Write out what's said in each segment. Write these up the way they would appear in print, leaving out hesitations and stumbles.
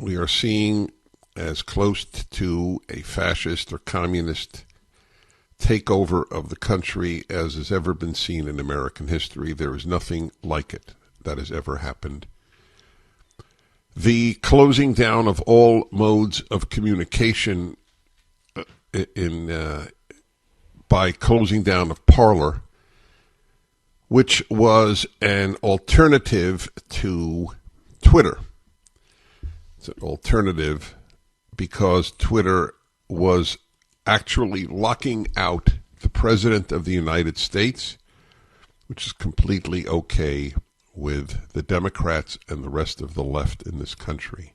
we are seeing as close to a fascist or communist takeover of the country as has ever been seen in American history. There is nothing like it that has ever happened. The closing down of all modes of communication by closing down of Parler, which was an alternative to Twitter. It's an alternative because Twitter was actually locking out the President of the United States, which is completely okay with the Democrats and the rest of the left in this country.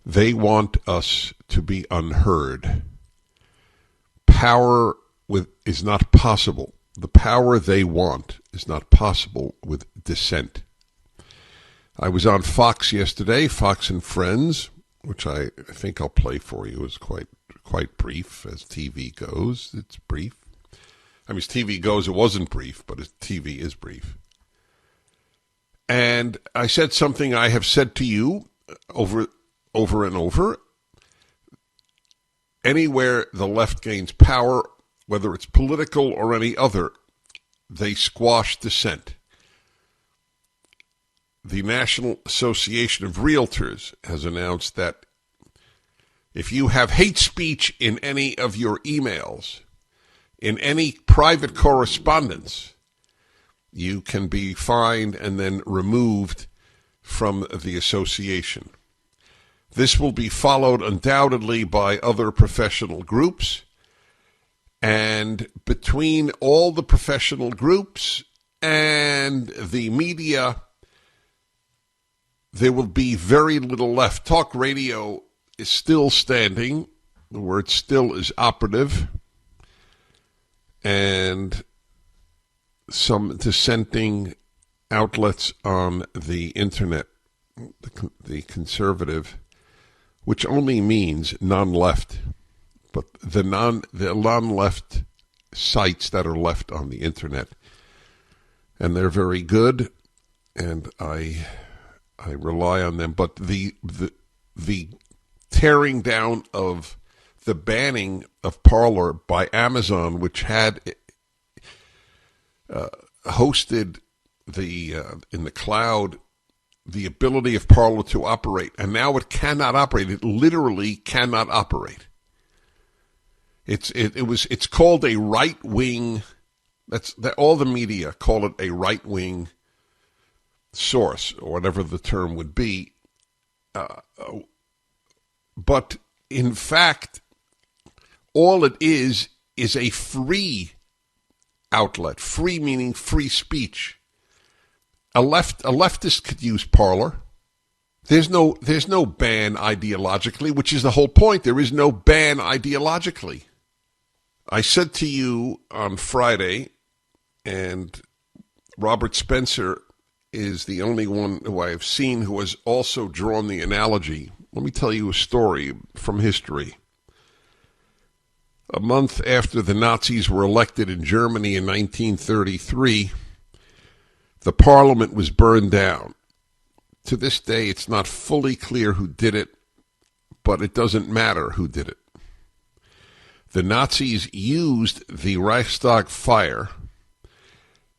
They want us to be unheard. Power is not possible. The power they want is not possible with dissent. I was on Fox yesterday, Fox and Friends, which I think I'll play for you. It's quite brief as TV goes. It's brief. I mean, as TV goes, it wasn't brief, but TV is brief. And I said something I have said to you over and over. Anywhere the left gains power, whether it's political or any other, they squash dissent. The National Association of Realtors has announced that if you have hate speech in any of your emails, in any private correspondence, you can be fined and then removed from the association. This will be followed undoubtedly by other professional groups, and between all the professional groups and the media, there will be very little left. Talk radio is still standing. The word still is operative. And some dissenting outlets on the internet, the conservative, which only means non-left, but the non-left sites that are left on the internet, and they're very good, and I rely on them. But the tearing down of the banning of Parler by Amazon, which had hosted in the cloud the ability of Parler to operate, and now it cannot operate. It literally cannot operate. It's called a right wing. All the media call it a right wing source, or whatever the term would be. But in fact, all it is a free outlet. Free meaning free speech. A leftist could use Parler. There's no ban ideologically, which is the whole point. There is no ban ideologically. I said to you on Friday, and Robert Spencer is the only one who I have seen who has also drawn the analogy. Let me tell you a story from history. A month after the Nazis were elected in Germany in 1933, the parliament was burned down. To this day, it's not fully clear who did it, but it doesn't matter who did it. The Nazis used the Reichstag fire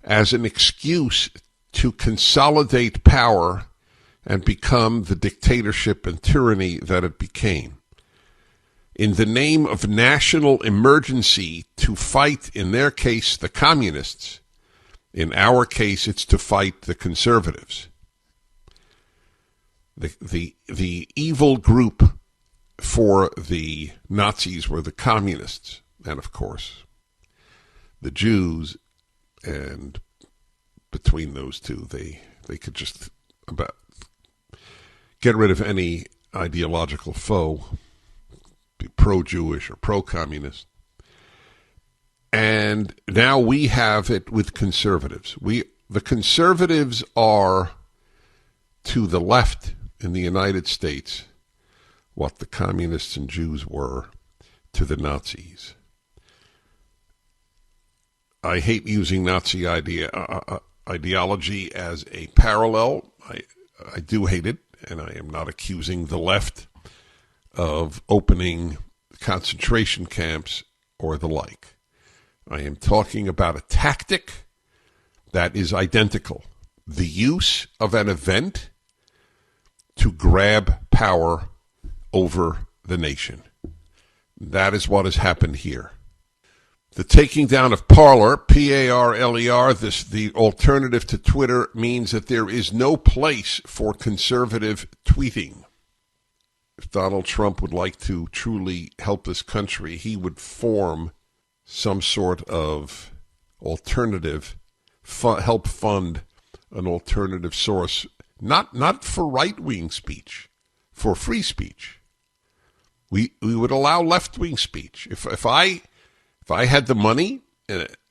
as an excuse to consolidate power and become the dictatorship and tyranny that it became. In the name of national emergency to fight, in their case, the communists, in our case, it's to fight the conservatives. The evil group for the Nazis were the communists, and of course, the Jews, and between those two, they could just about get rid of any ideological foe, be pro-Jewish or pro-communist. And now we have it with conservatives. The conservatives are to the left in the United States what the communists and Jews were to the Nazis. I hate using Nazi ideology as a parallel. I do hate it, and I am not accusing the left of opening concentration camps or the like. I am talking about a tactic that is identical. The use of an event to grab power over the nation. That is what has happened here. The taking down of Parler, P-A-R-L-E-R, the alternative to Twitter, means that there is no place for conservative tweeting. If Donald Trump would like to truly help this country, he would form some sort of alternative, help fund an alternative source, not for right-wing speech, for free speech. We would allow left-wing speech. If I had the money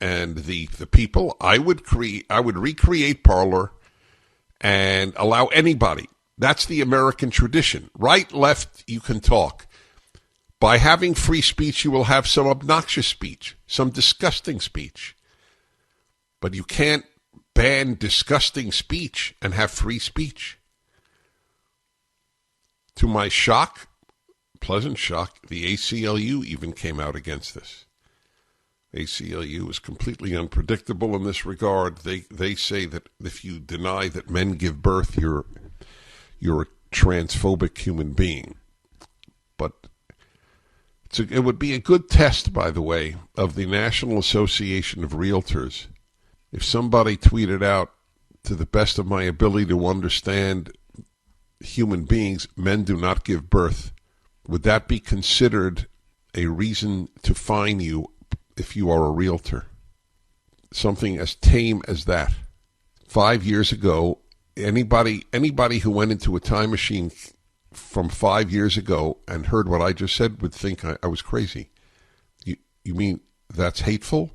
and the people, I would recreate Parler and allow anybody. That's the American tradition. Right, left, you can talk. By having free speech, you will have some obnoxious speech, some disgusting speech. But you can't ban disgusting speech and have free speech. To my shock, pleasant shock, the ACLU even came out against this. ACLU is completely unpredictable in this regard. They say that if you deny that men give birth, you're a transphobic human being. But it would be a good test, by the way, of the National Association of Realtors if somebody tweeted out, to the best of my ability to understand human beings, men do not give birth. Would that be considered a reason to fine you if you are a realtor? Something as tame as that. 5 years ago, anybody who went into a time machine from 5 years ago and heard what I just said would think I was crazy. You mean that's hateful?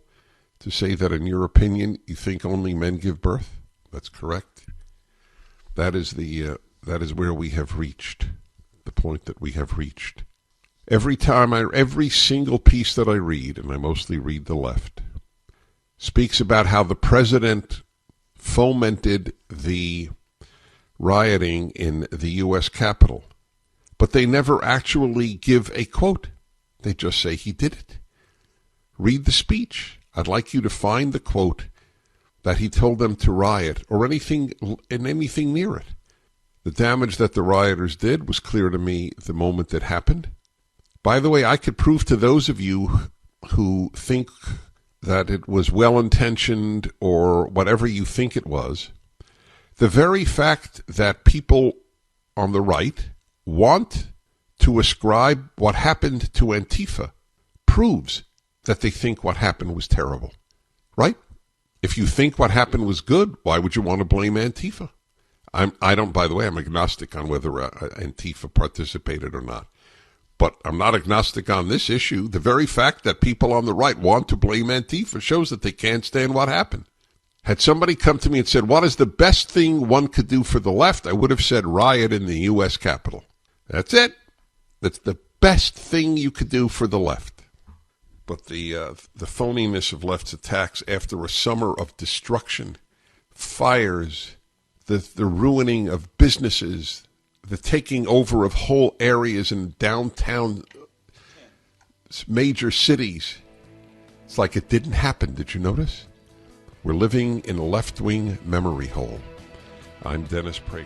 To say that, in your opinion, you think only men give birth? That's correct. That is where we have reached, the point that we have reached. Every single piece that I read, and I mostly read the left, speaks about how the president fomented the rioting in the U.S. Capitol. But they never actually give a quote. They just say he did it. Read the speech. I'd like you to find the quote that he told them to riot or anything near it. The damage that the rioters did was clear to me the moment it happened. By the way, I could prove to those of you who think that it was well-intentioned or whatever you think it was, the very fact that people on the right want to ascribe what happened to Antifa proves that they think what happened was terrible, right? If you think what happened was good, why would you want to blame Antifa? By the way, I'm agnostic on whether Antifa participated or not. But I'm not agnostic on this issue. The very fact that people on the right want to blame Antifa shows that they can't stand what happened. Had somebody come to me and said, what is the best thing one could do for the left? I would have said riot in the U.S. Capitol. That's it. That's the best thing you could do for the left. But the phoniness of left's attacks after a summer of destruction, fires, the ruining of businesses, the taking over of whole areas in downtown major cities. It's like it didn't happen. Did you notice? We're living in a left-wing memory hole. I'm Dennis Prager.